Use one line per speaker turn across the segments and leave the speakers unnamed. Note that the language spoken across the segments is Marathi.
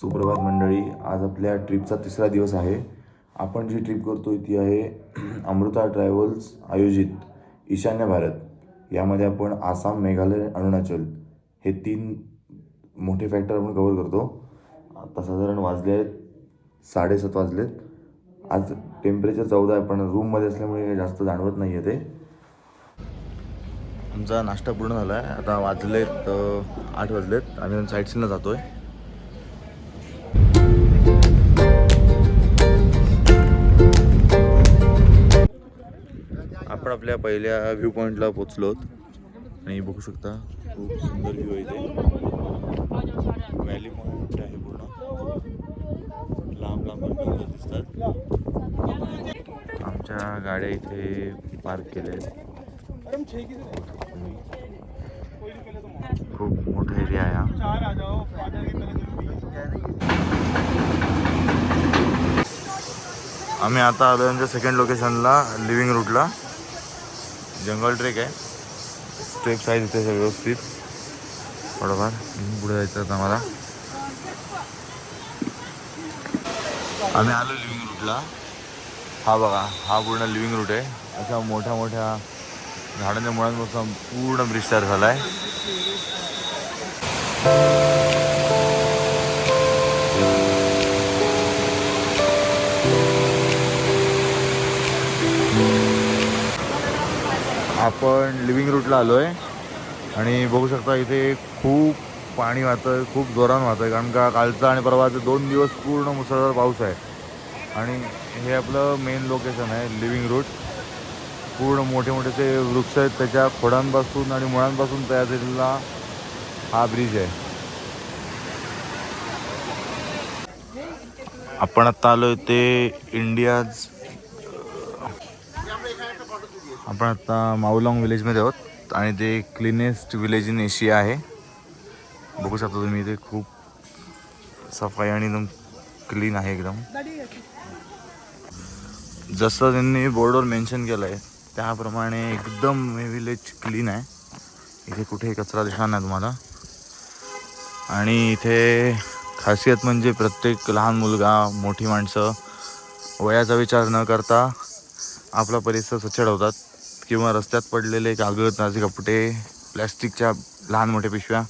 सुप्रभात मंडळी, आज आपल्या ट्रिपचा तिसरा दिवस आहे. आपण जी ट्रिप करतोय ती आहे अमृता ट्रॅव्हल्स आयोजित ईशान्य भारत. यामध्ये आपण आसाम, मेघालय, अरुणाचल हे 3 मोठे फॅक्टर आपण कव्हर करतो. आता साधारण वाजले आहेत 7:30 वाजलेत. आज टेम्परेचर 14 आहे, पण रूममध्ये असल्यामुळे काही जास्त जाणवत नाही आहे ते. आमचा नाश्ता पूर्ण झाला आहे. आता वाजलेत 8 वाजलेत. आम्ही साईट सीनला जातो आहे. आपण आपल्या पहिल्या व्ह्यू पॉईंटला पोचलो आणि बघू शकता खूप सुंदर व्ह्यू आहे इथे. व्हॅली पॉईंट आहे पूर्ण. लांब लांब डोंगर दिसतात. आमच्या गाड्या इथे पार्क केल्या आहेत. खूप मोठा एरिया आहे हा. आम्ही आता आलो आमच्या सेकंड लोकेशनला, लिव्हिंग रूटला. जंगल ट्रेक आहे. स्टेप्स आहेत इथे सगळं व्यवस्थित. थोडंफार पुढे जायचं आता आम्हाला. आम्ही आलो लिव्हिंग रूटला. हा बघा, हा पूर्ण लिव्हिंग रूट आहे. अशा मोठ्या मोठ्या झाडांच्या मुळांपासून पूर्ण ब्रिज तयार झाला आहे. आपण लिव्हिंग रूटला आलो आहे आणि बघू शकता इथे खूप पाणी वाहतं, खूप जोरानं वाहतं आहे. कारण का कालचा आणि परवाचा 2 दिवस पूर्ण मुसळधार पाऊस आहे. आणि हे आपलं मेन लोकेशन आहे, लिव्हिंग रूट. पूर्ण मोठे मोठे ते वृक्ष आहेत, त्याच्या खोडांपासून आणि मुळांपासून तयार झालेला हा ब्रिज आहे. आपण आत्ता आलो ते इंडियाज आपण आता माऊलाँग विलेजमध्ये आहोत आणि ते क्लीनेस्ट विलेज इन एशिया आहे. बघू शकता तुम्ही, इथे खूप सफाई आणि एकदम क्लीन आहे एकदम. जसं त्यांनी बोर्डवर मेन्शन केलं आहे त्याप्रमाणे एकदम हे विलेज क्लीन आहे. इथे कुठेही कचरा दिसणार नाही तुम्हाला. आणि इथे खासियत म्हणजे प्रत्येक लहान मुलगा, मोठी माणसं वयाचा विचार न करता आपला परिसर स्वच्छ ठेवतात. किंवा रस्त्यात पडलेले कागद, ताजे कपडे, प्लॅस्टिकच्या लहान मोठ्या पिशव्या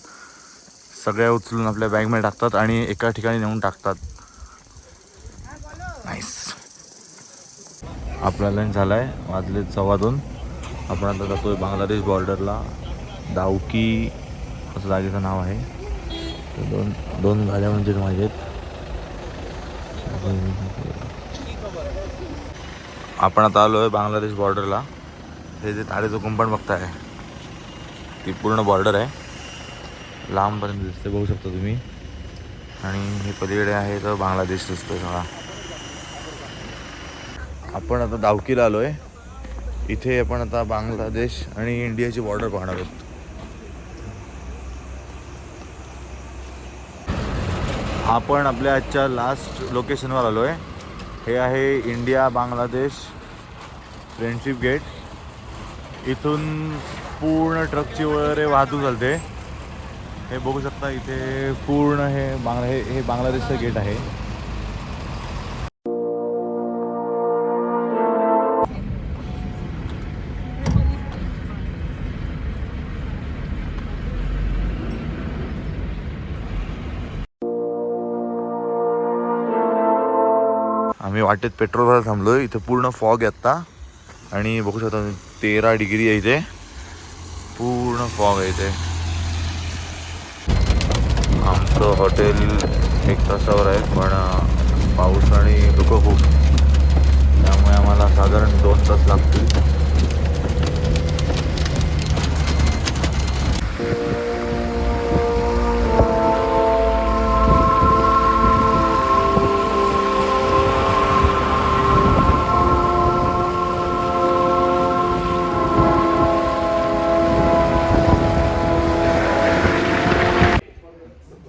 सगळ्या उचलून आपल्या बॅगमध्ये टाकतात आणि एका ठिकाणी नेऊन टाकतात. नाईस. आपला लंच झाला आहे, वाजले 2:15. आपण आता जातोय बांगलादेश बॉर्डरला. दावकी असं जागेचं नाव आहे. दोन गाड्या म्हणजे माझ्या आहेत. आपण आता आलो आहे बांगलादेश बॉर्डरला. हे जे तारेचं कंपाऊंड बघताय ती पूर्ण बॉर्डर आहे, लांबपर्यंत दिसते, बघू शकता तुम्ही. आणि हे पलीकडे आहे तर बांगलादेश दिसतोय सगळा. आपण आता दावकीला आलो आहे. इथे आपण आता बांगलादेश आणि इंडियाची बॉर्डर पाहणार आहोत. आपण आपल्या आजच्या लास्ट लोकेशनवर आलो आहे. हे आहे इंडिया बांगलादेश फ्रेंडशिप गेट. इथून पूर्ण ट्रकची वगैरे वाहतूक चालते. हे बघू शकता इथे पूर्ण हे बांगलादेशचं गेट आहे. आम्ही वाटेत पेट्रोल भरायला थांबलो. इथे पूर्ण फॉग आहे आत्ता आणि बघू शकता 13 डिग्री आहे इथे. पूर्ण फॉग आहे इथे. आमचं हॉटेल 1 तासावर आहे, पण पाऊस आणि धुकं खूप, त्यामुळे आम्हाला साधारण 2 तास लागतील.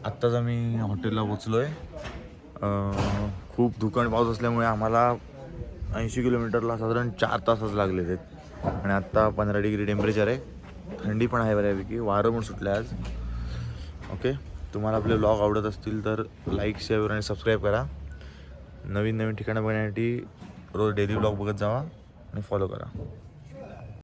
आत्ताच आम्ही हॉटेलला पोचलो आहे. खूप धुकं पाऊस असल्यामुळे आम्हाला 80 किलोमीटरला साधारण 4 तासच लागले आहेत. आणि आत्ता 15 डिग्री टेम्परेचर आहे. थंडी पण आहे बऱ्यापैकी. वारं पण सुटलं आज. ओके, तुम्हाला आपले ब्लॉग आवडत असतील तर लाईक शेअर आणि सबस्क्राईब करा. नवीन नवीन ठिकाणं बघण्यासाठी रोज डेली ब्लॉग बघत जावा आणि फॉलो करा.